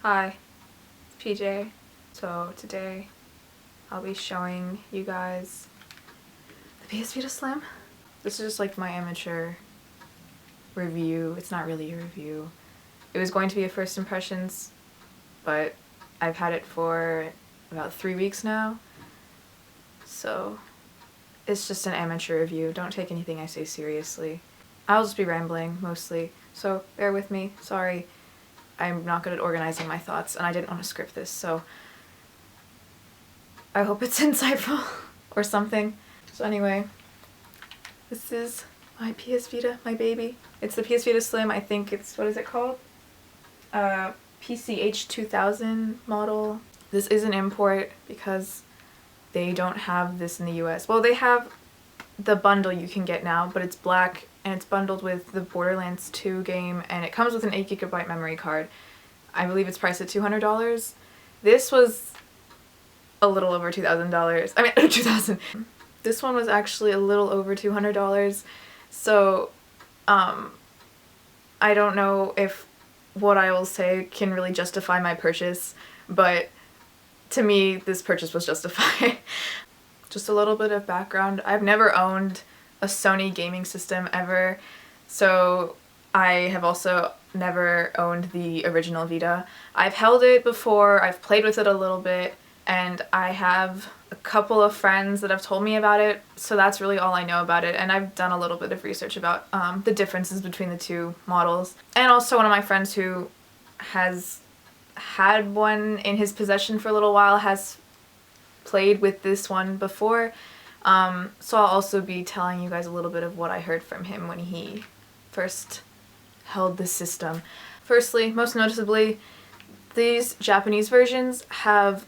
Hi, it's PJ. So today I'll be showing you guys the PS Vita Slim. This is just like my amateur review. It's not really a review. It was going to be a first impressions, but I've had it for about 3 weeks now. So it's just an amateur review. Don't take anything I say seriously. I'll just be rambling mostly, so bear with me. Sorry. I'm not good at organizing my thoughts, and I didn't want to script this, so I hope it's insightful or something. So anyway, this is my PS Vita, my baby. It's the PS Vita Slim. I think it's, what is it called? PCH-2000 model. This is an import because they don't have this in the US. Well, they have the bundle you can get now, but it's black and it's bundled with the Borderlands 2 game, and it comes with an 8GB memory card. I believe it's priced at $200. This was a little over $2,000. I mean, 2000. This one was actually a little over $200. So, I don't know if what I will say can really justify my purchase, but to me, this purchase was justified. Just a little bit of background. I've never owned a Sony gaming system ever, so I have also never owned the original Vita. I've held it before, I've played with it a little bit, and I have a couple of friends that have told me about it, so that's really all I know about it, and I've done a little bit of research about the differences between the two models. And also one of my friends who has had one in his possession for a little while has played with this one before, so I'll also be telling you guys a little bit of what I heard from him when he first held the system. Firstly, most noticeably, these Japanese versions have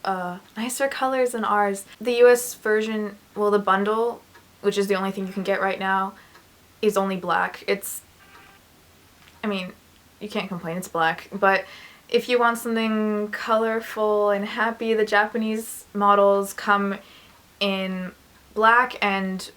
nicer colors than ours. The US version, well, the bundle, which is the only thing you can get right now, is only black. I mean, you can't complain, it's black, but if you want something colorful and happy, the Japanese models come in black and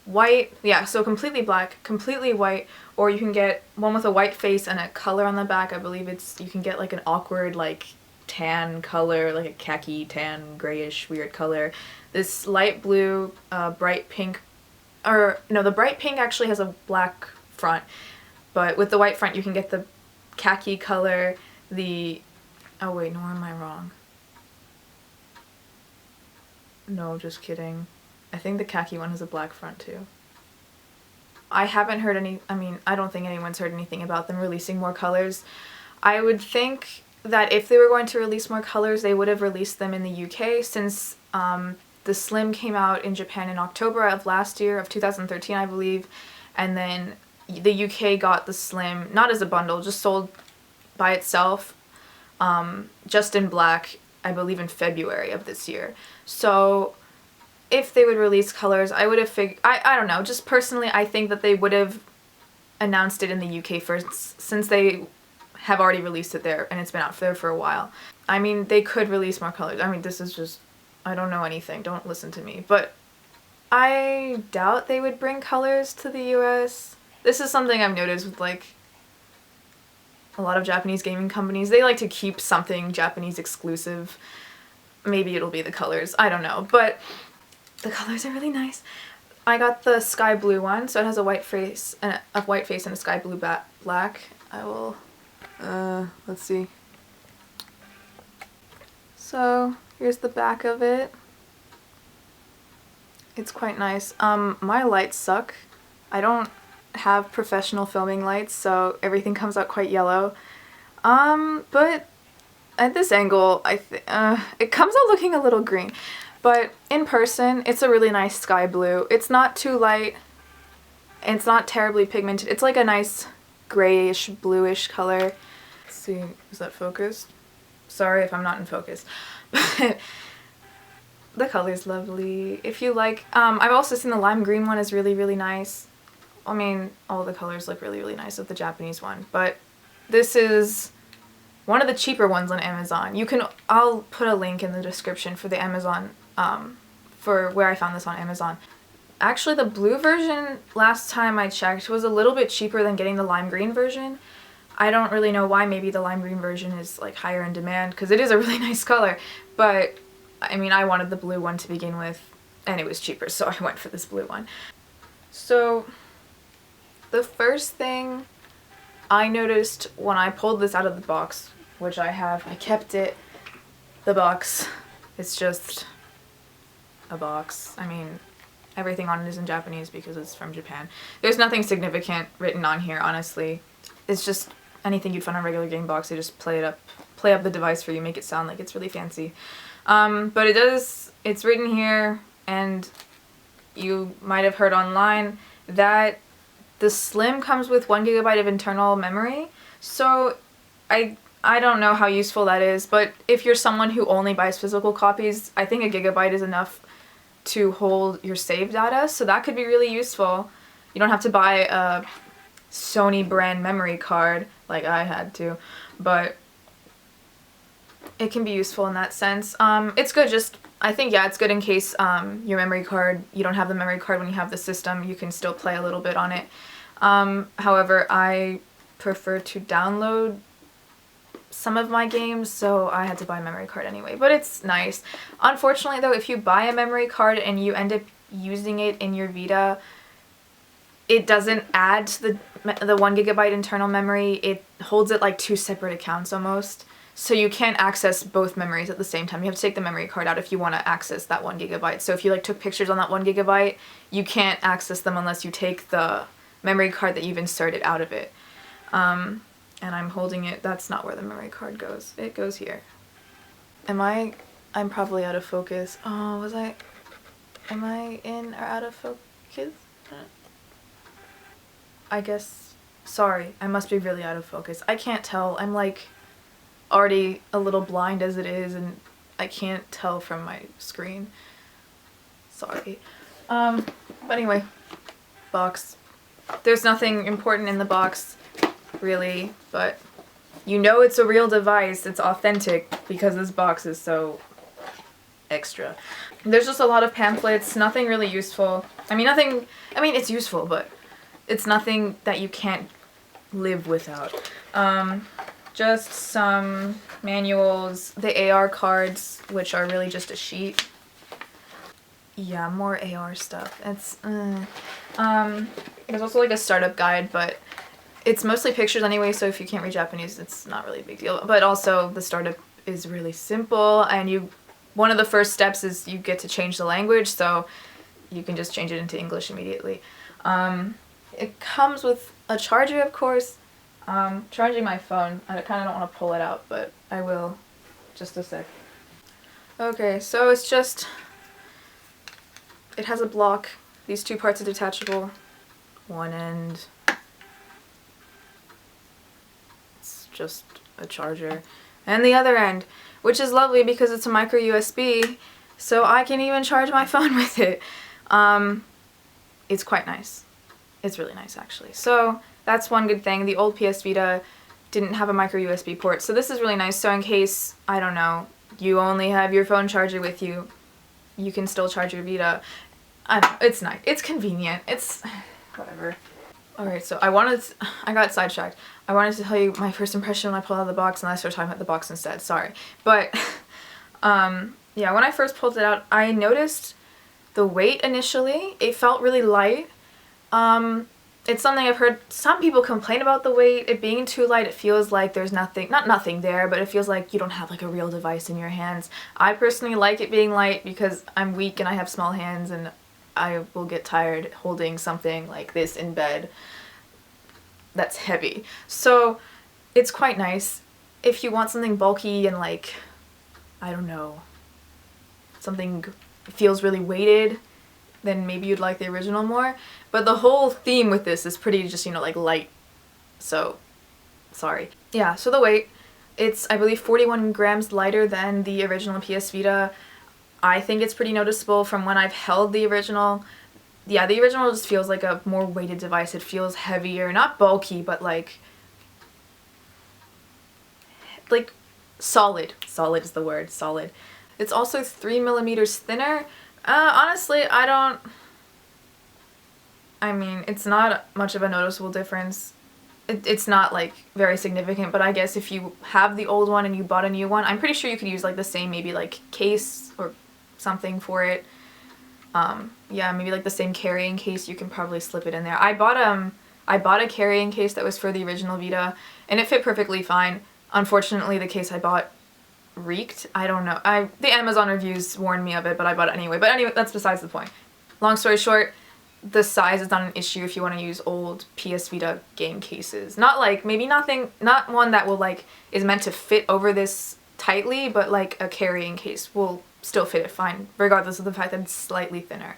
white. Yeah, so completely black, completely white, or you can get one with a white face and a color on the back. I believe you can get like an awkward like tan color, like a khaki tan grayish weird color. This light blue, bright pink, or no, the bright pink actually has a black front, but with the white front you can get the khaki color, oh wait, no, am I wrong? No, just kidding. I think the khaki one has a black front too. I haven't heard I don't think anyone's heard anything about them releasing more colors. I would think that if they were going to release more colors, they would have released them in the UK, since the Slim came out in Japan in October of last year, of 2013 I believe, and then the UK got the Slim, not as a bundle, just sold by itself, just in black, I believe in February of this year. So if they would release colors, I would have I don't know, just personally I think that they would have announced it in the UK first, since they have already released it there and it's been out there for a while. I mean, they could release more colors. I mean, this is just, I don't know anything, don't listen to me, but I doubt they would bring colors to the US. This is something I've noticed with like a lot of Japanese gaming companies. They like to keep something Japanese exclusive. Maybe it'll be the colors, I don't know, but the colors are really nice. I got the sky blue one, so it has a white face and a sky blue black. I will, let's see. So here's the back of it. It's quite nice. My lights suck. I don't have professional filming lights, so everything comes out quite yellow. But at this angle, it comes out looking a little green. But in person, it's a really nice sky blue. It's not too light, and it's not terribly pigmented. It's like a nice grayish, bluish color. Let's see, is that focused? Sorry if I'm not in focus. But the color's lovely. If you like, I've also seen the lime green one is really, really nice. I mean, all the colors look really, really nice with the Japanese one, but this is one of the cheaper ones on Amazon. I'll put a link in the description for the Amazon, for where I found this on Amazon. Actually, the blue version, last time I checked, was a little bit cheaper than getting the lime green version. I don't really know why. Maybe the lime green version is like higher in demand because it is a really nice color, but I mean, I wanted the blue one to begin with and it was cheaper, so I went for this blue one. So the first thing I noticed when I pulled this out of the box, which I kept it, the box, it's just a box. I mean, everything on it is in Japanese because it's from Japan. There's nothing significant written on here, honestly. It's just anything you'd find on a regular game box. They just play up the device for you, make it sound like it's really fancy. But it's written here, and you might have heard online that the Slim comes with 1 GB of internal memory. So I don't know how useful that is, but if you're someone who only buys physical copies, I think a gigabyte is enough to hold your save data, so that could be really useful. You don't have to buy a Sony brand memory card like I had to, but it can be useful in that sense. It's good, I think, yeah, it's good in case your memory card, you don't have the memory card when you have the system, you can still play a little bit on it. However, I prefer to download some of my games, so I had to buy a memory card anyway, but it's nice. Unfortunately though, if you buy a memory card and you end up using it in your Vita, it doesn't add to the 1 GB internal memory. It holds it like 2 separate accounts almost. So you can't access both memories at the same time. You have to take the memory card out if you want to access that 1 GB. So if you like took pictures on that 1 GB, you can't access them unless you take the memory card that you've inserted out of it. And I'm holding it. That's not where the memory card goes. It goes here. I'm probably out of focus. Oh, am I in or out of focus? I guess, sorry, I must be really out of focus. I can't tell. I'm like already a little blind as it is, and I can't tell from my screen. Sorry. But anyway, box. There's nothing important in the box, really, but you know it's a real device, it's authentic, because this box is so extra. There's just a lot of pamphlets, nothing really useful. I mean, it's useful, but it's nothing that you can't live without. Just some manuals, the AR cards, which are really just a sheet. Yeah, more AR stuff. There's also like a startup guide, but it's mostly pictures anyway, so if you can't read Japanese, it's not really a big deal. But also, the startup is really simple, and one of the first steps is you get to change the language, so you can just change it into English immediately. It comes with a charger, of course. Charging my phone. I kind of don't want to pull it out, but I will. Just a sec. Okay, so it has a block. These 2 parts are detachable. One end, it's just a charger. And the other end, which is lovely because it's a micro USB, so I can even charge my phone with it. It's quite nice. It's really nice, actually. So that's one good thing. The old PS Vita didn't have a micro USB port, so this is really nice. So in case, I don't know, you only have your phone charger with you, you can still charge your Vita. It's nice. It's convenient. It's whatever. Alright, so I got sidetracked. I wanted to tell you my first impression when I pulled out of the box, and I started talking about the box instead. Sorry. But, yeah, when I first pulled it out, I noticed the weight initially. It felt really light. It's something I've heard some people complain about the weight. It being too light, it feels like there's not nothing there, but it feels like you don't have like a real device in your hands. I personally like it being light because I'm weak and I have small hands, and I will get tired holding something like this in bed that's heavy. So it's quite nice. If you want something bulky and like, I don't know, something feels really weighted, then maybe you'd like the original more. But the whole theme with this is pretty just, like light. So, sorry. Yeah, so the weight, it's I believe 41 grams lighter than the original PS Vita. I think it's pretty noticeable from when I've held the original. Yeah, the original just feels like a more weighted device. It feels heavier, not bulky, but like solid. Solid is the word, solid. It's also 3 millimeters thinner. Honestly, it's not much of a noticeable difference. it's not like very significant, but I guess if you have the old one and you bought a new one, I'm pretty sure you could use like the same maybe like case or something for it. Yeah, maybe like the same carrying case, you can probably slip it in there. I bought a carrying case that was for the original Vita, and it fit perfectly fine. Unfortunately, the case I bought reeked. I don't know. The Amazon reviews warned me of it, but I bought it anyway. But anyway, that's besides the point. Long story short, the size is not an issue if you want to use old PS Vita game cases. Not like, maybe not one that will like, is meant to fit over this tightly, but like a carrying case will still fit it fine, regardless of the fact that it's slightly thinner.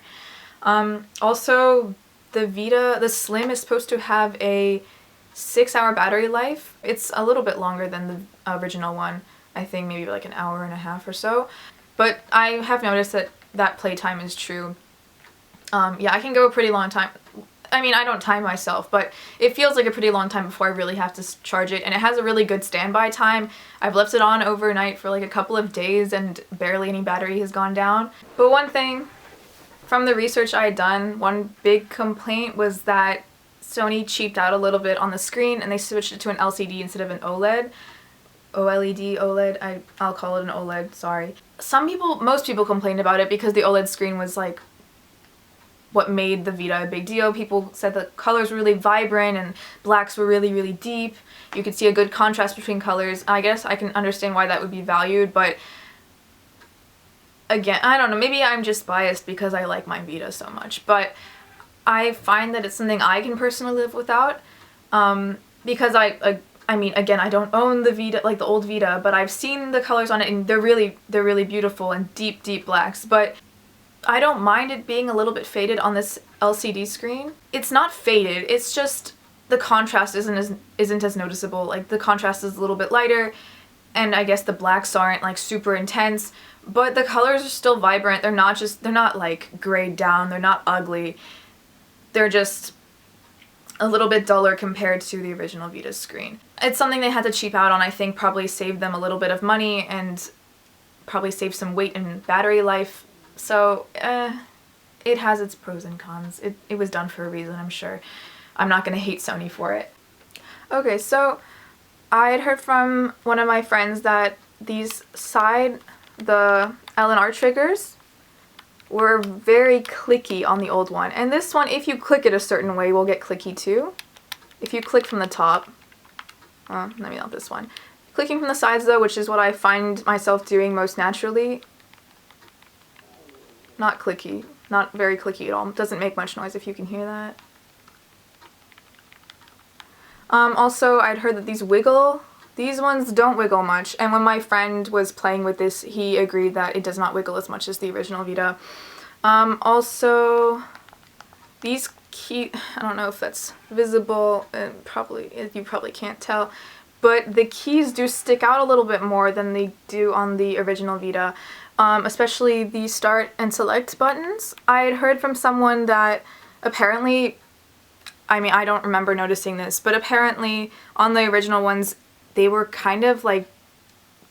Also, the Slim is supposed to have a 6-hour battery life. It's a little bit longer than the original one. I think maybe like an hour and a half or so. But I have noticed that playtime is true. Yeah, I can go a pretty long time. I mean, I don't time myself, but it feels like a pretty long time before I really have to charge it, and it has a really good standby time. I've left it on overnight for like a couple of days and barely any battery has gone down. But one thing from the research I had done, one big complaint was that Sony cheaped out a little bit on the screen and they switched it to an LCD instead of an OLED. OLED, I'll call it an OLED, sorry. Most people complained about it because the OLED screen was like what made the Vita a big deal. People said the colors were really vibrant and blacks were really, really deep. You could see a good contrast between colors. I guess I can understand why that would be valued, but again, I don't know, maybe I'm just biased because I like my Vita so much, but I find that it's something I can personally live without, because I mean, again, I don't own the Vita, like the old Vita, but I've seen the colors on it and they're really beautiful and deep, deep blacks, but I don't mind it being a little bit faded on this LCD screen. It's not faded, it's just the contrast isn't as noticeable. Like the contrast is a little bit lighter, and I guess the blacks aren't like super intense, but the colors are still vibrant. They're not like grayed down, they're not ugly. They're just a little bit duller compared to the original Vita screen. It's something they had to cheap out on, I think probably saved them a little bit of money and probably saved some weight and battery life. So, it has its pros and cons. It was done for a reason, I'm sure. I'm not gonna hate Sony for it. Okay, so I had heard from one of my friends that the L and R triggers were very clicky on the old one. And this one, if you click it a certain way, will get clicky too. If you click from the top, maybe not this one. Clicking from the sides though, which is what I find myself doing most naturally, not clicky, not very clicky at all. It doesn't make much noise if you can hear that. Also, I'd heard that these ones don't wiggle much, and when my friend was playing with this, he agreed that it does not wiggle as much as the original Vita. Also, these I don't know if that's visible, you probably can't tell, but the keys do stick out a little bit more than they do on the original Vita, especially the start and select buttons. I had heard from someone that apparently, I mean, I don't remember noticing this, but apparently on the original ones, they were kind of like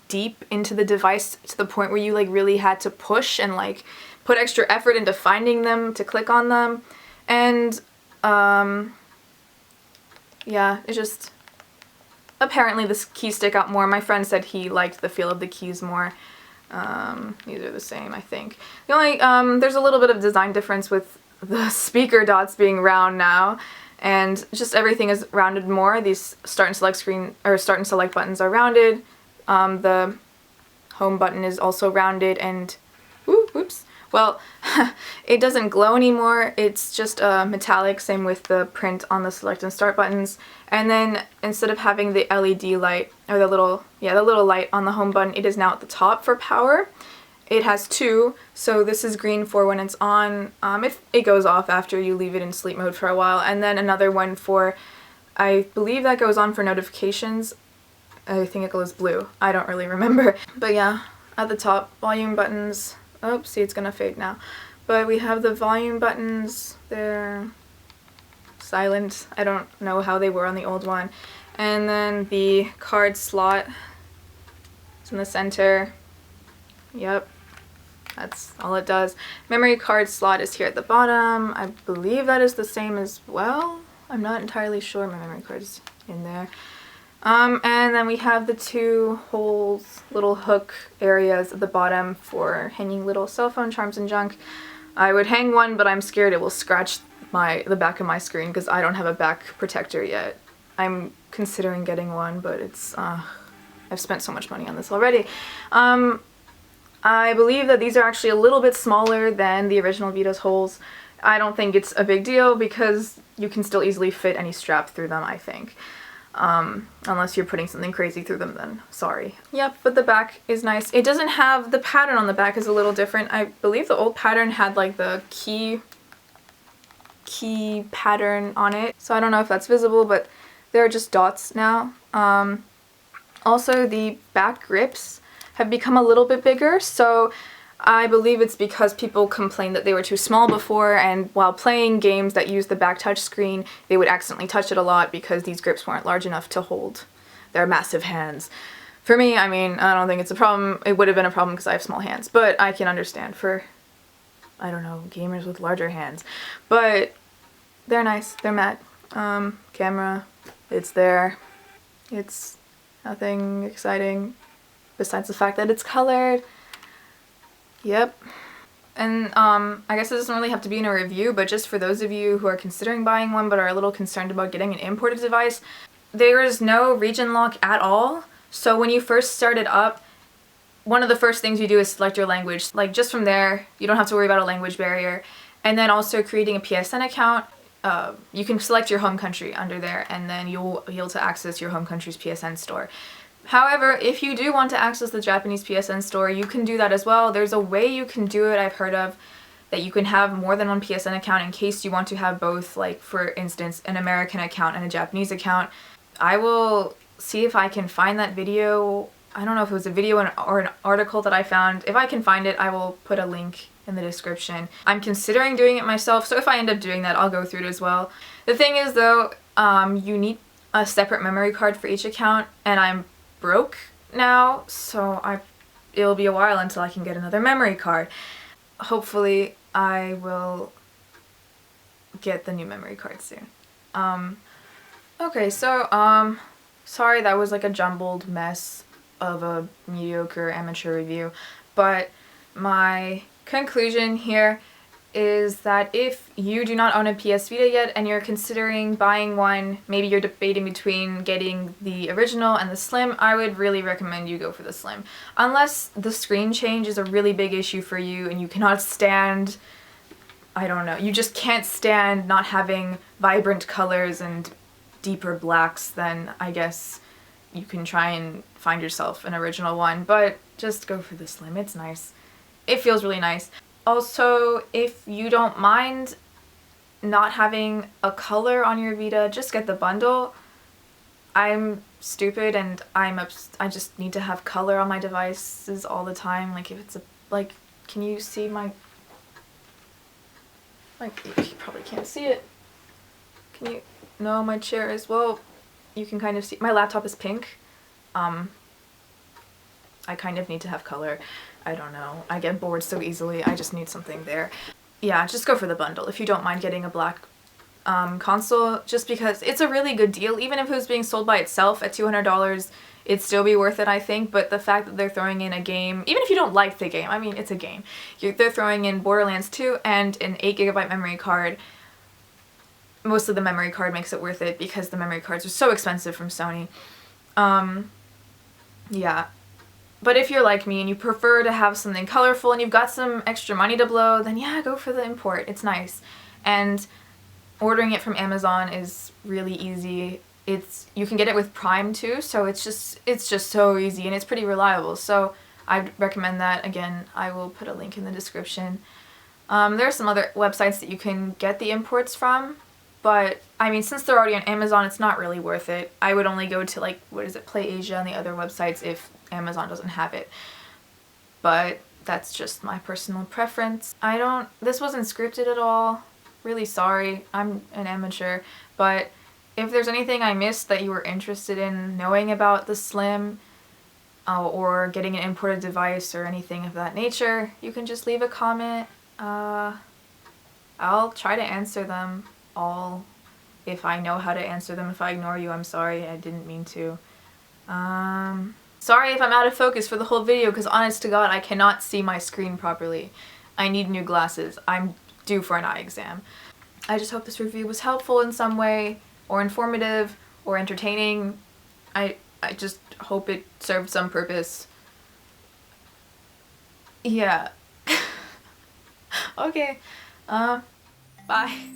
deep into the device to the point where you like really had to push and like put extra effort into finding them to click on them. And yeah, it just, apparently the keys stick out more. My friend said he liked the feel of the keys more. These are the same, I think. The only, there's a little bit of design difference with the speaker dots being round now, and just everything is rounded more. These start and select buttons are rounded. The home button is also rounded, and whoops. Well, it doesn't glow anymore. It's just metallic, same with the print on the select and start buttons. And then instead of having the LED light, or the little light on the home button, it is now at the top for power. It has two, so this is green for when it's on. It goes off after you leave it in sleep mode for a while, and then another one for, I believe that goes on for notifications. I think it goes blue. I don't really remember. But yeah, at the top, volume buttons. Oh, see, it's gonna fade now. But we have the volume buttons. They're silent. I don't know how they were on the old one. And then the card slot is in the center. Yep. That's all it does. Memory card slot is here at the bottom. I believe that is the same as well. I'm not entirely sure my memory card's in there. And then we have the 2 holes, little hook areas at the bottom for hanging little cell phone charms and junk. I would hang one, but I'm scared it will scratch the back of my screen because I don't have a back protector yet. I'm considering getting one, but it's, I've spent so much money on this already. I believe that these are actually a little bit smaller than the original Vita's holes. I don't think it's a big deal because you can still easily fit any strap through them, I think. Unless you're putting something crazy through them, then sorry. Yep, but the back is nice. It doesn't have, the pattern on the back is a little different. I believe the old pattern had like the key pattern on it. So I don't know if that's visible, but there are just dots now. Also, the back grips have become a little bit bigger, so I believe it's because people complained that they were too small before, and while playing games that use the back touch screen, they would accidentally touch it a lot because these grips weren't large enough to hold their massive hands. For me, I mean, I don't think it's a problem. It would have been a problem because I have small hands, but I can understand for, I don't know, gamers with larger hands. But they're nice. They're matte. Camera, it's there. It's nothing exciting besides the fact that it's colored. Yep. And I guess it doesn't really have to be in a review, but just for those of you who are considering buying one but are a little concerned about getting an imported device, there is no region lock at all. So when you first start it up, one of the first things you do is select your language. Like, just from there, you don't have to worry about a language barrier. And then also creating a PSN account, you can select your home country under there, and then you'll be able to access your home country's PSN store. However, if you do want to access the Japanese PSN store, you can do that as well. There's a way you can do it, I've heard of, that you can have more than one PSN account in case you want to have both, like, for instance, an American account and a Japanese account. I will see if I can find that video. I don't know if it was a video or an article that I found. If I can find it, I will put a link in the description. I'm considering doing it myself, so if I end up doing that, I'll go through it as well. The thing is, though, you need a separate memory card for each account, and I'm broke now, so it'll be a while until I can get another memory card. Hopefully I will get the new memory card soon. Okay, so sorry that was like a jumbled mess of a mediocre amateur review, but my conclusion here is that if you do not own a PS Vita yet and you're considering buying one, maybe you're debating between getting the original and the Slim, I would really recommend you go for the Slim. Unless the screen change is a really big issue for you and you cannot stand, I don't know, you just can't stand not having vibrant colors and deeper blacks, then I guess you can try and find yourself an original one, but just go for the Slim. It's nice. It feels really nice. Also, if you don't mind not having a color on your Vita, just get the bundle. I'm stupid and I just need to have color on my devices all the time. Like, if it's a, like, can you see my, like, you probably can't see it. Can you? No, my chair is, well, you can kind of see, my laptop is pink. I kind of need to have color. I don't know. I get bored so easily. I just need something there. Yeah, just go for the bundle if you don't mind getting a black console, just because it's a really good deal. Even if it was being sold by itself at $200, it'd still be worth it, I think. But the fact that they're throwing in a game, even if you don't like the game, I mean, it's a game. They're throwing in Borderlands 2 and an 8GB memory card. Mostly the memory card makes it worth it because the memory cards are so expensive from Sony. Yeah. But if you're like me and you prefer to have something colorful and you've got some extra money to blow, then yeah, go for the import. It's nice. And ordering it from Amazon is really easy. You can get it with Prime too, so it's just so easy and it's pretty reliable. So I'd recommend that. Again, I will put a link in the description. There are some other websites that you can get the imports from, but I mean, since they're already on Amazon, it's not really worth it. I would only go to, like, what is it, Play Asia and the other websites if Amazon doesn't have it. But that's just my personal preference. This wasn't scripted at all. Really sorry. I'm an amateur. But if there's anything I missed that you were interested in knowing about the Slim, or getting an imported device or anything of that nature, you can just leave a comment. I'll try to answer them all If I know how to answer them. If I ignore you, I'm sorry. I didn't mean to. Sorry if I'm out of focus for the whole video, because honest to God, I cannot see my screen properly. I need new glasses. I'm due for an eye exam. I just hope this review was helpful in some way, or informative, or entertaining. I just hope it served some purpose. Yeah. Okay. Bye.